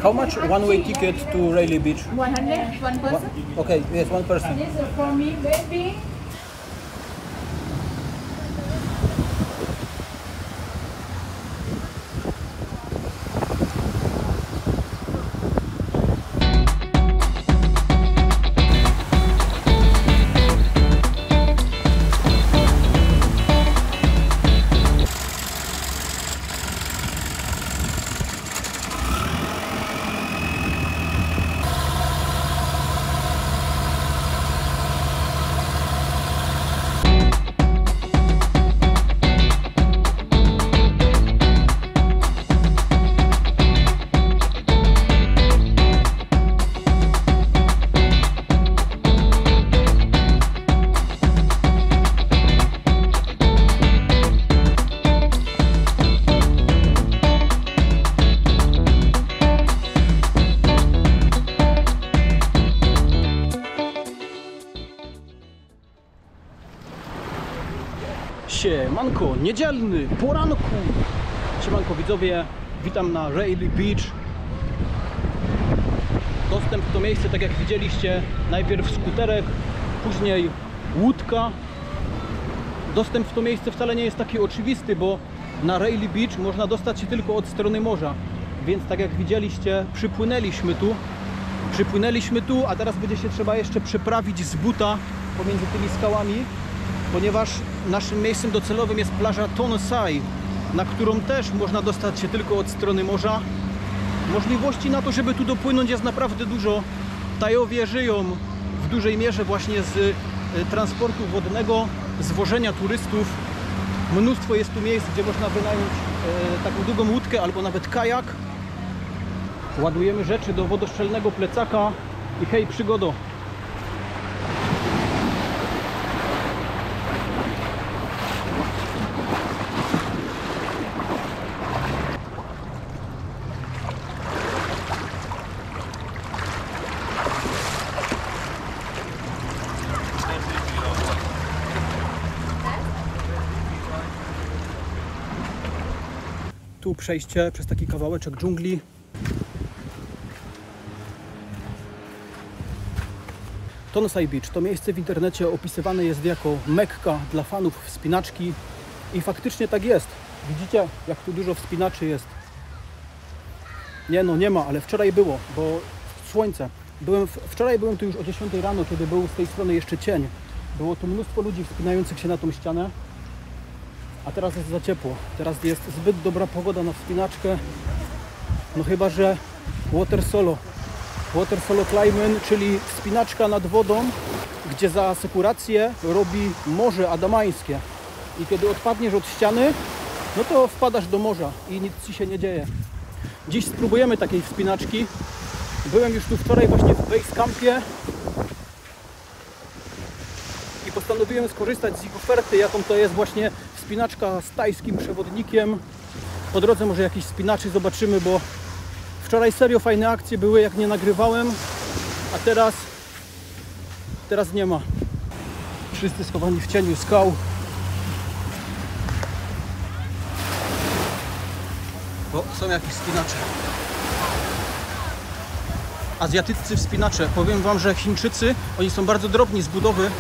How much one-way ticket to Rayleigh Beach? 100, one person. Okay, yes, one person. This is for me, baby. Siemanko, niedzielny poranku. Siemanko widzowie, witam na Rayleigh Beach. Dostęp w to miejsce, tak jak widzieliście, najpierw skuterek, później łódka. Dostęp w to miejsce wcale nie jest taki oczywisty, bo na Rayleigh Beach można dostać się tylko od strony morza. Więc tak jak widzieliście, przypłynęliśmy tu, a teraz będzie się trzeba jeszcze przeprawić z buta pomiędzy tymi skałami, ponieważ naszym miejscem docelowym jest plaża Tonosai, na którą też można dostać się tylko od strony morza. Możliwości na to, żeby tu dopłynąć, jest naprawdę dużo. Tajowie żyją w dużej mierze właśnie z transportu wodnego, z wożenia turystów. Mnóstwo jest tu miejsc, gdzie można wynająć taką długą łódkę albo nawet kajak. Ładujemy rzeczy do wodoszczelnego plecaka i hej, przygodo! Tu przejście przez taki kawałeczek dżungli. Tonosai Beach to miejsce w internecie opisywane jest jako Mekka dla fanów wspinaczki i faktycznie tak jest. Widzicie, jak tu dużo wspinaczy jest. Nie ma, ale wczoraj było, bo słońce. Wczoraj byłem tu już o 10 rano, kiedy był z tej strony jeszcze cień. Było tu mnóstwo ludzi wspinających się na tą ścianę. A teraz jest za ciepło. Teraz jest zbyt dobra pogoda na wspinaczkę. No chyba, że water solo climbing, czyli wspinaczka nad wodą, gdzie za asekurację robi Morze Adamańskie. I kiedy odpadniesz od ściany, no to wpadasz do morza i nic ci się nie dzieje. Dziś spróbujemy takiej wspinaczki. Byłem już tu wczoraj właśnie w base campie i postanowiłem skorzystać z ich oferty, jaką to jest właśnie wspinaczka z tajskim przewodnikiem. Po drodze może jakiś wspinaczy zobaczymy, bo wczoraj serio fajne akcje były, jak nie nagrywałem, a teraz nie ma. Wszyscy schowani w cieniu skał. O, są jakieś wspinacze. Azjatyccy wspinacze. Powiem wam, że Chińczycy, oni są bardzo drobni z budowy.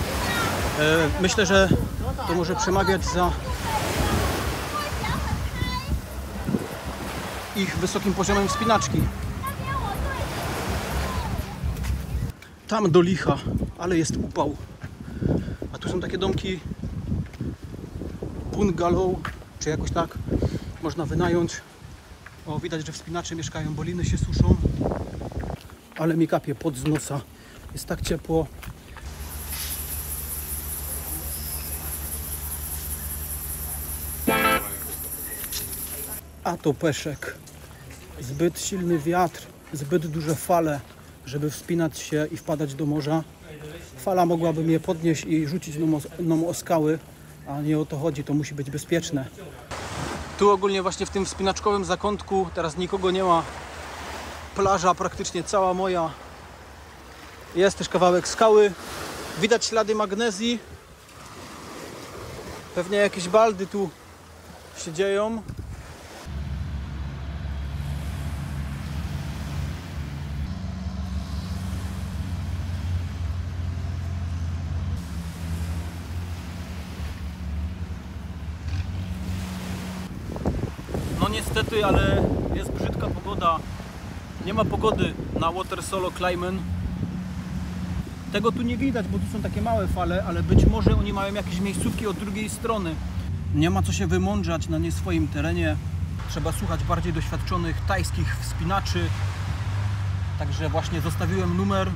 Myślę, że to może przemawiać za ich wysokim poziomem wspinaczki. Tam do licha, ale jest upał. A tu są takie domki bungalow, czy jakoś tak można wynająć. O, widać, że wspinacze mieszkają, bo liny się suszą. Ale mi kapie pot z nosa. Jest tak ciepło. A to peszek. Zbyt silny wiatr, zbyt duże fale, żeby wspinać się i wpadać do morza. Fala mogłaby mnie podnieść i rzucić mną o skały, a nie o to chodzi, to musi być bezpieczne. Tu ogólnie właśnie w tym wspinaczkowym zakątku teraz nikogo nie ma. Plaża praktycznie cała moja. Jest też kawałek skały. Widać ślady magnezji. Pewnie jakieś baldy tu się dzieją. niestety, ale jest brzydka pogoda. Nie ma pogody na Water Solo Climb. Tego tu nie widać, bo tu są takie małe fale, ale być może oni mają jakieś miejscówki od drugiej strony. Nie ma co się wymądrzać na nie swoim terenie. Trzeba słuchać bardziej doświadczonych tajskich wspinaczy. Także właśnie zostawiłem numer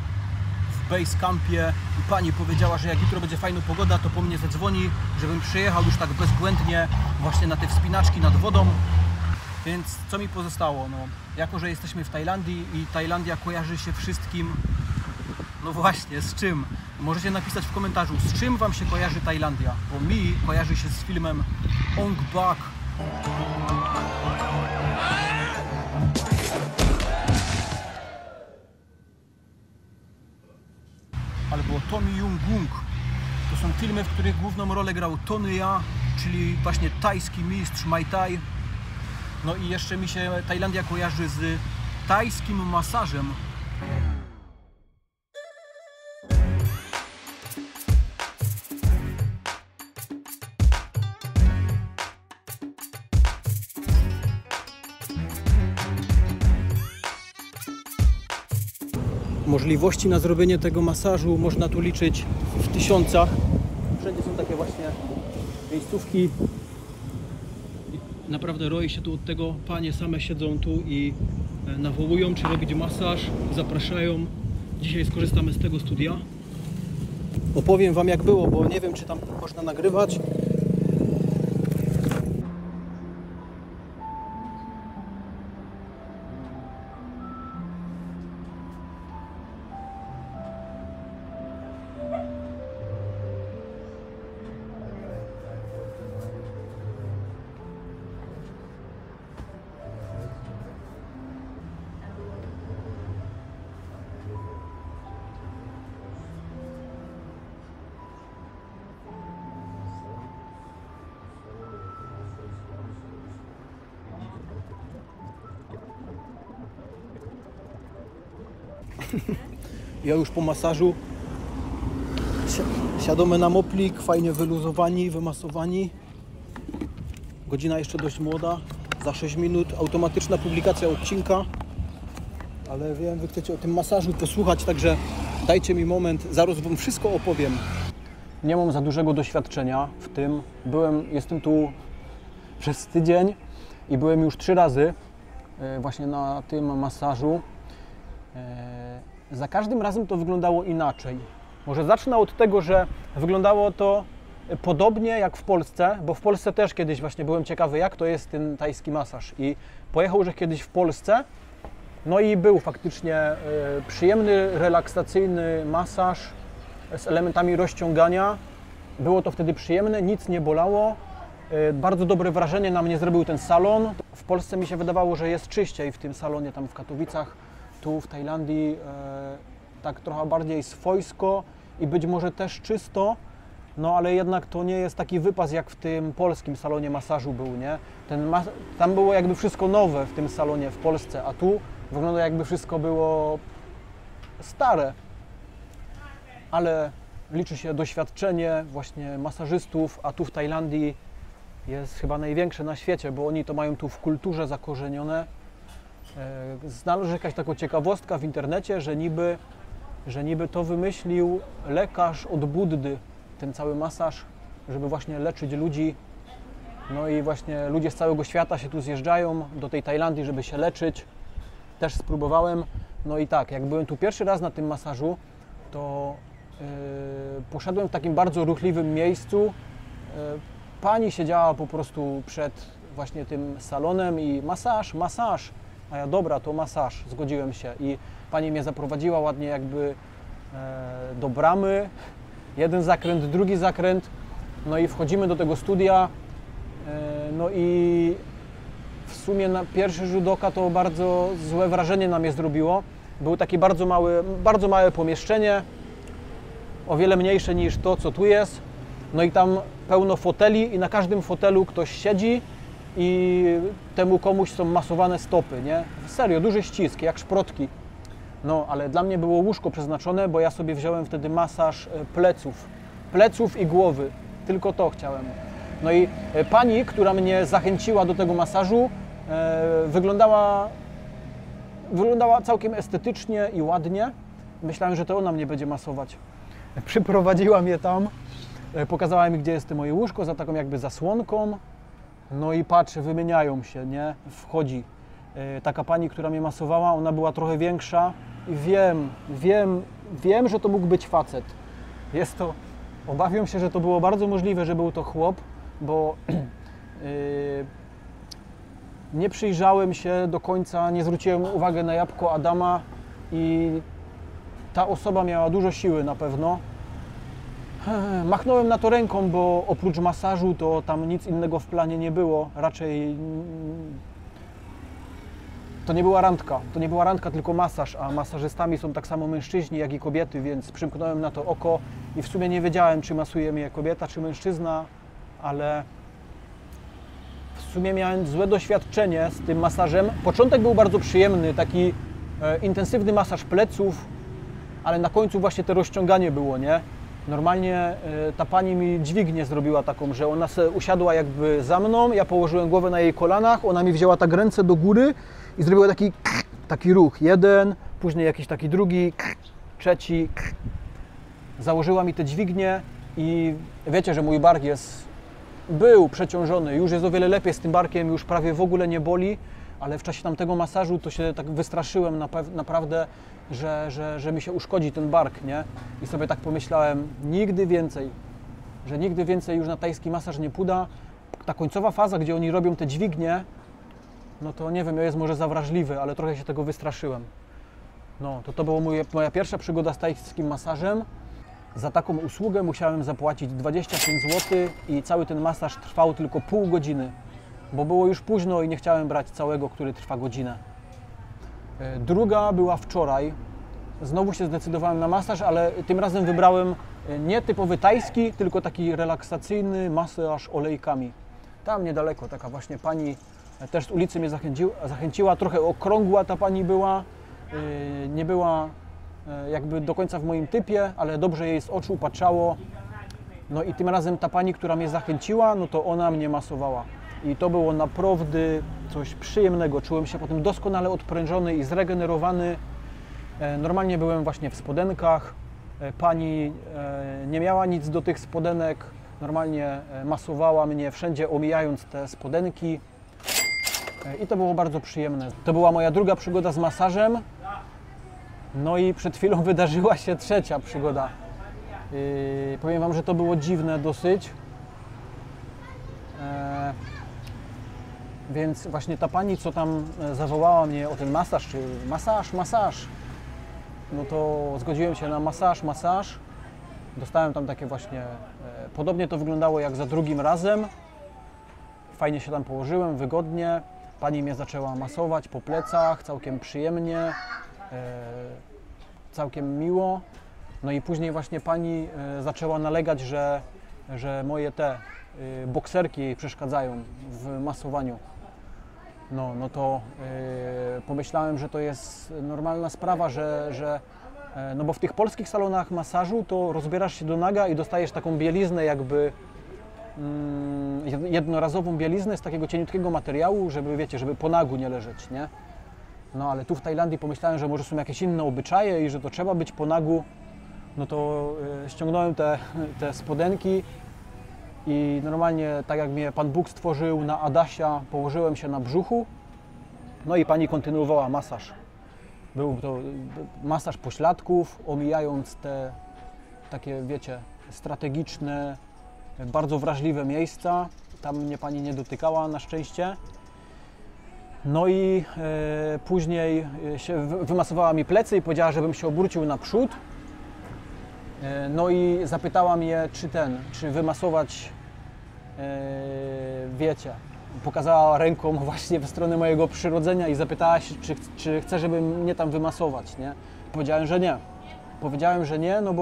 w base campie i pani powiedziała, że jak jutro będzie fajna pogoda, to po mnie zadzwoni, żebym przyjechał już tak bezbłędnie właśnie na te wspinaczki nad wodą. Więc co mi pozostało? No, jako że jesteśmy w Tajlandii i Tajlandia kojarzy się wszystkim, no właśnie, z czym? Możecie napisać w komentarzu, z czym Wam się kojarzy Tajlandia, bo mi kojarzy się z filmem Ong Bak. Albo Tommy Jung Gung. To są filmy, w których główną rolę grał Tony Jaa, czyli właśnie tajski mistrz Muay Thai. No i jeszcze mi się Tajlandia kojarzy z tajskim masażem. Możliwości na zrobienie tego masażu można tu liczyć w tysiącach. Wszędzie są takie właśnie miejscówki. I naprawdę roi się tu od tego. Panie same siedzą tu i nawołują, czy robić masaż, zapraszają. Dzisiaj skorzystamy z tego studia. Opowiem Wam jak było, bo nie wiem, czy tam można nagrywać. Ja już po masażu siadamy na moplik, fajnie wyluzowani, wymasowani. Godzina jeszcze dość młoda, za 6 minut automatyczna publikacja odcinka. Ale wiem, Wy chcecie o tym masażu posłuchać, także dajcie mi moment, zaraz Wam wszystko opowiem. Nie mam za dużego doświadczenia w tym. Jestem tu przez tydzień i byłem już 3 razy właśnie na tym masażu. Za każdym razem to wyglądało inaczej. Może zacznę od tego, że wyglądało to podobnie jak w Polsce, bo w Polsce też kiedyś właśnie byłem ciekawy, jak to jest ten tajski masaż. I pojechał już kiedyś w Polsce, no i był faktycznie przyjemny, relaksacyjny masaż z elementami rozciągania. Było to wtedy przyjemne, nic nie bolało. Bardzo dobre wrażenie na mnie zrobił ten salon. W Polsce mi się wydawało, że jest czyściej w tym salonie tam w Katowicach. Tu w Tajlandii tak trochę bardziej swojsko i być może też czysto, no ale jednak to nie jest taki wypas jak w tym polskim salonie masażu był, nie? Tam było jakby wszystko nowe w tym salonie w Polsce, a tu wygląda jakby wszystko było stare. Ale liczy się doświadczenie właśnie masażystów, a tu w Tajlandii jest chyba największe na świecie, bo oni to mają tu w kulturze zakorzenione. Znalazła jakaś taka ciekawostka w internecie, że niby to wymyślił lekarz od Buddy, ten cały masaż, żeby właśnie leczyć ludzi. No i właśnie ludzie z całego świata się tu zjeżdżają do tej Tajlandii, żeby się leczyć. Też spróbowałem. No i tak, jak byłem tu pierwszy raz na tym masażu, to poszedłem w takim bardzo ruchliwym miejscu. Pani siedziała po prostu przed właśnie tym salonem i masaż. A ja dobra, to masaż, zgodziłem się i pani mnie zaprowadziła ładnie jakby do bramy, jeden zakręt, drugi zakręt, no i wchodzimy do tego studia, no i w sumie na pierwszy rzut oka to bardzo złe wrażenie na mnie zrobiło. Było takie bardzo małe pomieszczenie, o wiele mniejsze niż to, co tu jest, no i tam pełno foteli i na każdym fotelu ktoś siedzi i temu komuś są masowane stopy, nie? Serio, duży ścisk, jak szprotki. No, ale dla mnie było łóżko przeznaczone, bo ja sobie wziąłem wtedy masaż pleców i głowy. Tylko to chciałem. No i pani, która mnie zachęciła do tego masażu, wyglądała całkiem estetycznie i ładnie. Myślałem, że to ona mnie będzie masować. Przyprowadziła mnie tam, pokazała mi, gdzie jest moje łóżko, za taką jakby zasłonką. No i patrzę, wymieniają się, nie? Wchodzi taka pani, która mnie masowała, ona była trochę większa i wiem, że to mógł być facet. Obawiam się, że to było bardzo możliwe, że był to chłop, bo nie przyjrzałem się do końca, nie zwróciłem uwagi na jabłko Adama i ta osoba miała dużo siły na pewno. Machnąłem na to ręką, bo oprócz masażu to tam nic innego w planie nie było. Raczej to nie była randka, tylko masaż, a masażystami są tak samo mężczyźni, jak i kobiety, więc przymknąłem na to oko i w sumie nie wiedziałem, czy masuje mnie kobieta, czy mężczyzna, ale w sumie miałem złe doświadczenie z tym masażem. Początek był bardzo przyjemny, taki intensywny masaż pleców, ale na końcu właśnie to rozciąganie było, nie? Normalnie ta pani mi dźwignię zrobiła taką, że ona se usiadła jakby za mną, ja położyłem głowę na jej kolanach, ona mi wzięła tak ręce do góry i zrobiła taki ruch. Jeden, później jakiś taki drugi, trzeci. Założyła mi te dźwignię i wiecie, że mój bark był przeciążony, już jest o wiele lepiej z tym barkiem, już prawie w ogóle nie boli, ale w czasie tamtego masażu to się tak wystraszyłem naprawdę, że mi się uszkodzi ten bark, nie? I sobie tak pomyślałem, nigdy więcej już na tajski masaż nie pójdę. Ta końcowa faza, gdzie oni robią te dźwignie, no to nie wiem, ja jest może za wrażliwy, ale trochę się tego wystraszyłem. No, to była moja pierwsza przygoda z tajskim masażem. Za taką usługę musiałem zapłacić 25 zł i cały ten masaż trwał tylko pół godziny, bo było już późno i nie chciałem brać całego, który trwa godzinę. Druga była wczoraj. Znowu się zdecydowałem na masaż, ale tym razem wybrałem nie typowy tajski, tylko taki relaksacyjny masaż olejkami. Tam niedaleko taka właśnie pani też z ulicy mnie zachęciła. Trochę okrągła ta pani była, nie była jakby do końca w moim typie, ale dobrze jej z oczu patrzało. No i tym razem ta pani, która mnie zachęciła, no to ona mnie masowała. I to było naprawdę coś przyjemnego. Czułem się potem doskonale odprężony i zregenerowany. Normalnie byłem właśnie w spodenkach. Pani nie miała nic do tych spodenek. Normalnie masowała mnie wszędzie, omijając te spodenki. I to było bardzo przyjemne. To była moja druga przygoda z masażem. No i przed chwilą wydarzyła się trzecia przygoda. Powiem Wam, że to było dziwne dosyć. Więc właśnie ta pani, co tam zawołała mnie o ten masaż, czy masaż, no to zgodziłem się na masaż. Dostałem tam takie właśnie, podobnie to wyglądało jak za drugim razem. Fajnie się tam położyłem, wygodnie. Pani mnie zaczęła masować po plecach, całkiem przyjemnie, całkiem miło. No i później właśnie pani zaczęła nalegać, że moje te bokserki jej przeszkadzają w masowaniu. No to pomyślałem, że to jest normalna sprawa, no bo w tych polskich salonach masażu to rozbierasz się do naga i dostajesz taką bieliznę jakby jednorazową bieliznę z takiego cieniutkiego materiału, żeby wiecie, żeby po nagu nie leżeć, nie? No ale tu w Tajlandii pomyślałem, że może są jakieś inne obyczaje i że to trzeba być po nagu. No to ściągnąłem te spodenki i normalnie, tak jak mnie Pan Bóg stworzył na Adasia, położyłem się na brzuchu. No i pani kontynuowała masaż. Był to masaż pośladków, omijając te takie, wiecie, strategiczne, bardzo wrażliwe miejsca. Tam mnie pani nie dotykała na szczęście. No i później się wymasowała mi plecy i powiedziała, żebym się obrócił naprzód. No i zapytała mnie, czy wymasować, wiecie, pokazała ręką właśnie w stronę mojego przyrodzenia i zapytała się, czy chce, żeby mnie tam wymasować, nie? Powiedziałem, że nie, no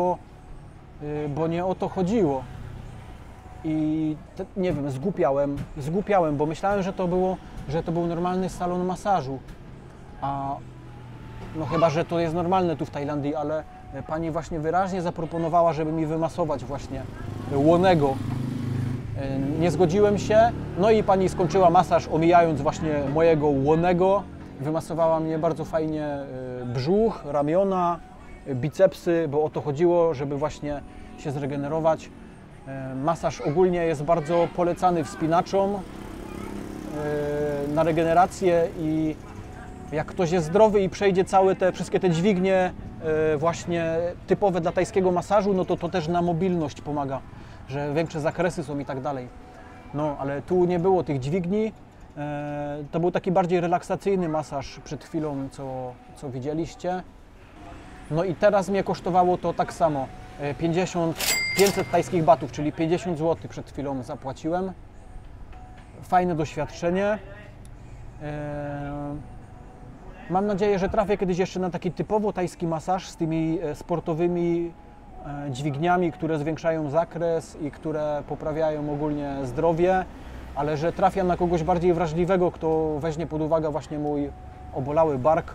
bo nie o to chodziło. I nie wiem, zgłupiałem, bo myślałem, że to był normalny salon masażu. A no chyba, że to jest normalne tu w Tajlandii, ale pani właśnie wyraźnie zaproponowała, żeby mi wymasować właśnie łonego. Nie zgodziłem się, no i pani skończyła masaż, omijając właśnie mojego łonego. Wymasowała mnie bardzo fajnie brzuch, ramiona, bicepsy, bo o to chodziło, żeby właśnie się zregenerować. Masaż ogólnie jest bardzo polecany wspinaczom na regenerację i jak ktoś jest zdrowy i przejdzie wszystkie te dźwignie właśnie typowe dla tajskiego masażu, no to też na mobilność pomaga, że większe zakresy są i tak dalej. No, ale tu nie było tych dźwigni. To był taki bardziej relaksacyjny masaż przed chwilą, co widzieliście. No i teraz mnie kosztowało to tak samo. 500 tajskich batów, czyli 50 zł przed chwilą zapłaciłem. Fajne doświadczenie. Mam nadzieję, że trafię kiedyś jeszcze na taki typowo tajski masaż z tymi sportowymi dźwigniami, które zwiększają zakres i które poprawiają ogólnie zdrowie, ale że trafię na kogoś bardziej wrażliwego, kto weźmie pod uwagę właśnie mój obolały bark.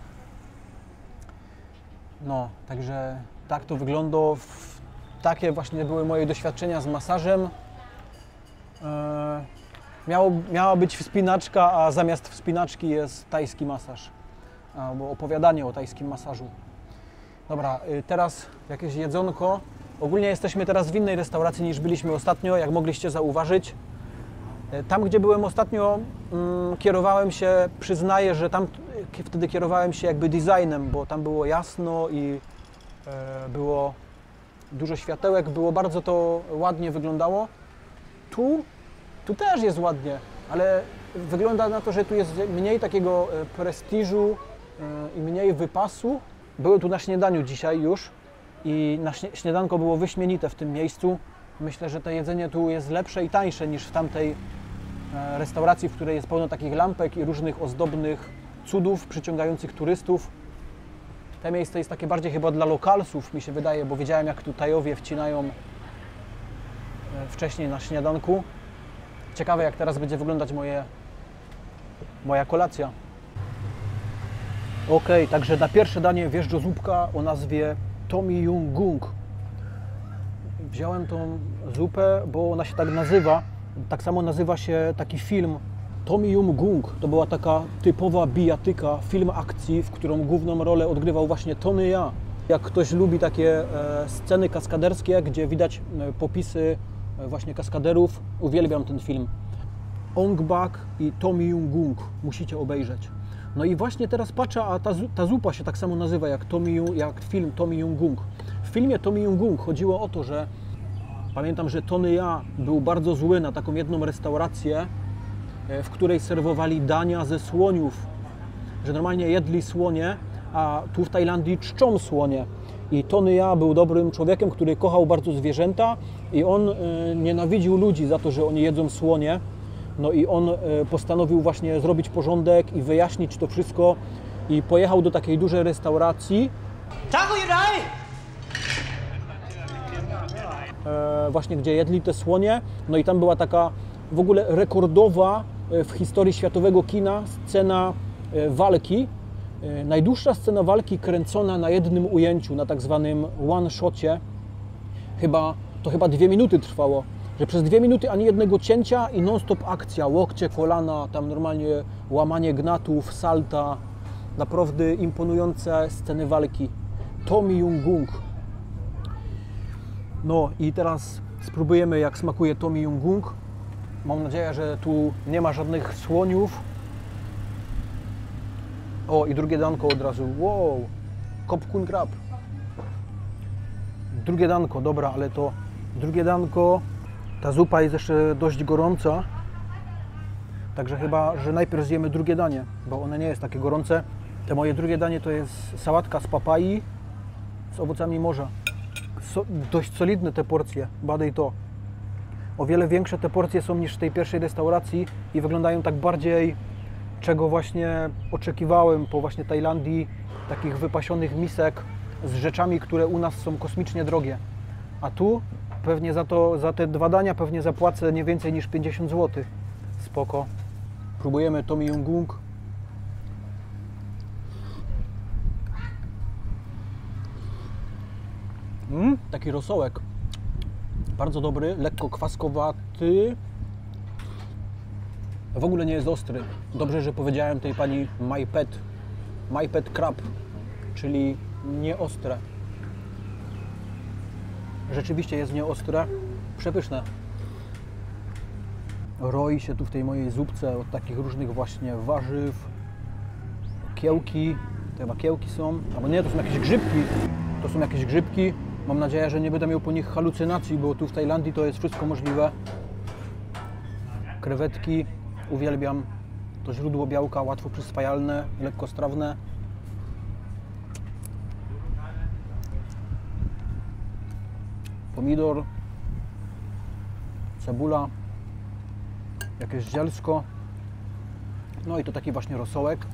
No, także tak to wygląda. Takie właśnie były moje doświadczenia z masażem. Miała być wspinaczka, a zamiast wspinaczki jest tajski masaż. Albo opowiadanie o tajskim masażu. Dobra, teraz jakieś jedzonko. Ogólnie jesteśmy teraz w innej restauracji niż byliśmy ostatnio, jak mogliście zauważyć. Tam, gdzie byłem ostatnio, kierowałem się, przyznaję, że tam wtedy kierowałem się jakby designem, bo tam było jasno i było dużo światełek, było bardzo to ładnie wyglądało. Tu też jest ładnie, ale wygląda na to, że tu jest mniej takiego prestiżu i mniej wypasu. Byłem tu na śniadaniu dzisiaj już i śniadanko było wyśmienite w tym miejscu. Myślę, że to jedzenie tu jest lepsze i tańsze niż w tamtej restauracji, w której jest pełno takich lampek i różnych ozdobnych cudów przyciągających turystów. To miejsce jest takie bardziej chyba dla lokalsów, mi się wydaje, bo widziałem, jak tu Tajowie wcinają wcześniej na śniadanku. Ciekawe, jak teraz będzie wyglądać moja kolacja. Ok, także na pierwsze danie wjeżdża zupka o nazwie Tomi Yung Gung. Wziąłem tą zupę, bo ona się tak nazywa. Tak samo nazywa się taki film Tomi Yung Gung. To była taka typowa bijatyka, film akcji, w którą główną rolę odgrywał właśnie Tony Jaa. Jak ktoś lubi takie sceny kaskaderskie, gdzie widać popisy właśnie kaskaderów, uwielbiam ten film. Ong Bak i Tomi Yung Gung. Musicie obejrzeć. No i właśnie teraz patrzę, a ta zupa się tak samo nazywa jak film Tomi Yung Gung. W filmie Tomi Yung Gung chodziło o to, że pamiętam, że Tony Jaa był bardzo zły na taką jedną restaurację, w której serwowali dania ze słoniów. Że normalnie jedli słonie, a tu w Tajlandii czczą słonie. I Tony Jaa był dobrym człowiekiem, który kochał bardzo zwierzęta i on nienawidził ludzi za to, że oni jedzą słonie. No i on postanowił właśnie zrobić porządek i wyjaśnić to wszystko i pojechał do takiej dużej restauracji, właśnie gdzie jedli te słonie. No i tam była taka w ogóle rekordowa w historii światowego kina scena walki. Najdłuższa scena walki kręcona na jednym ujęciu, na tak zwanym one-shocie. To chyba 2 minuty trwało. Że przez 2 minuty ani jednego cięcia i non-stop akcja, łokcie, kolana, tam normalnie łamanie gnatów, salta. Naprawdę imponujące sceny walki. Tomi Yung Gung. No i teraz spróbujemy, jak smakuje Tomi Yung Gung. Mam nadzieję, że tu nie ma żadnych słoniów. O, i drugie danko od razu. Wow! Kop kun krab. Drugie danko, dobra, ale to drugie danko. Ta zupa jest jeszcze dość gorąca. Także chyba, że najpierw zjemy drugie danie, bo ono nie jest takie gorące. To moje drugie danie to jest sałatka z papai z owocami morza. Dość solidne te porcje, badaj to. O wiele większe te porcje są niż w tej pierwszej restauracji i wyglądają tak bardziej, czego właśnie oczekiwałem po właśnie Tajlandii, takich wypasionych misek z rzeczami, które u nas są kosmicznie drogie. A tu pewnie za te 2 dania pewnie zapłacę nie więcej niż 50 zł. Spoko. Próbujemy Tomi Yung Gung. Taki rosołek. Bardzo dobry, lekko kwaskowaty, W ogóle nie jest ostry. Dobrze, że powiedziałem tej pani My Pet Crab, czyli nieostre. Rzeczywiście jest nieostre, przepyszne. Roi się tu w tej mojej zupce od takich różnych właśnie warzyw, kiełki, to chyba kiełki są, albo nie, to są jakieś grzybki. To są jakieś grzybki. Mam nadzieję, że nie będę miał po nich halucynacji, bo tu w Tajlandii to jest wszystko możliwe. Krewetki, uwielbiam. To źródło białka, łatwo przyswajalne, lekkostrawne. Pomidor, cebula, jakieś zielsko. No i to taki właśnie rosołek.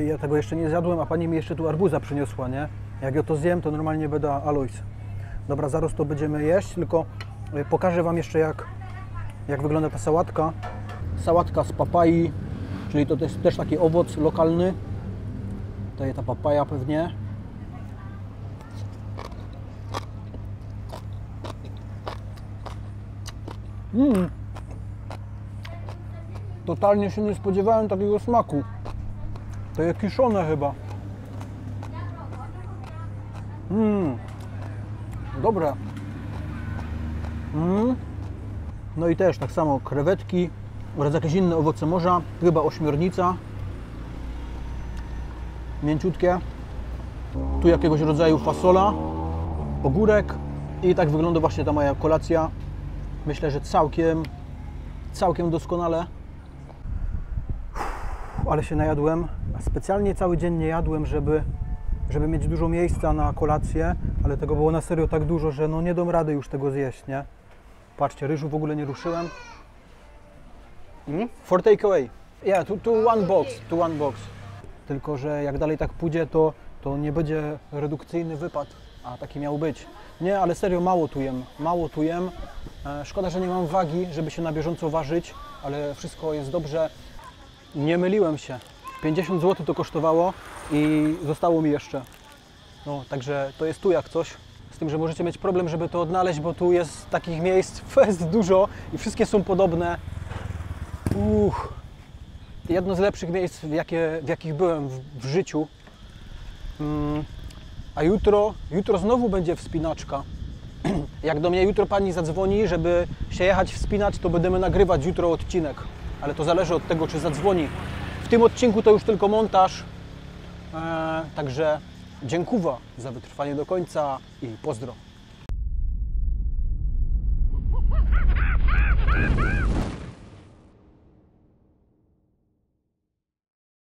Ja tego jeszcze nie zjadłem, a pani mi jeszcze tu arbuza przyniosła, nie? Jak ja to zjem, to normalnie będę Alois. Dobra, zaraz to będziemy jeść, tylko pokażę wam jeszcze jak wygląda ta sałatka. Sałatka z papai, czyli to jest też taki owoc lokalny. Tutaj ta papaja pewnie. Totalnie się nie spodziewałem takiego smaku. To jest kiszone chyba. Dobre. No i też tak samo krewetki oraz jakieś inne owoce morza. Chyba ośmiornica. Mięciutkie. Tu jakiegoś rodzaju fasola, ogórek. I tak wygląda właśnie ta moja kolacja. Myślę, że całkiem doskonale. Ale się najadłem. Specjalnie cały dzień nie jadłem, żeby mieć dużo miejsca na kolację, ale tego było na serio tak dużo, że no nie dam rady już tego zjeść, nie? Patrzcie, ryżu w ogóle nie ruszyłem. For takeaway. Yeah, to one box. Tylko że jak dalej tak pójdzie, to nie będzie redukcyjny wypad, a taki miał być. Nie, ale serio mało tu jem. Szkoda, że nie mam wagi, żeby się na bieżąco ważyć, ale wszystko jest dobrze. Nie myliłem się. 50 zł to kosztowało i zostało mi jeszcze. No, także to jest tu jak coś. Z tym, że możecie mieć problem, żeby to odnaleźć, bo tu jest takich miejsc fest dużo i wszystkie są podobne. Jedno z lepszych miejsc, w jakich byłem w życiu. A jutro znowu będzie wspinaczka. Jak do mnie jutro pani zadzwoni, żeby się jechać wspinać, to będziemy nagrywać jutro odcinek. Ale to zależy od tego, czy zadzwoni. W tym odcinku to już tylko montaż. Także dziękuję za wytrwanie do końca i pozdro.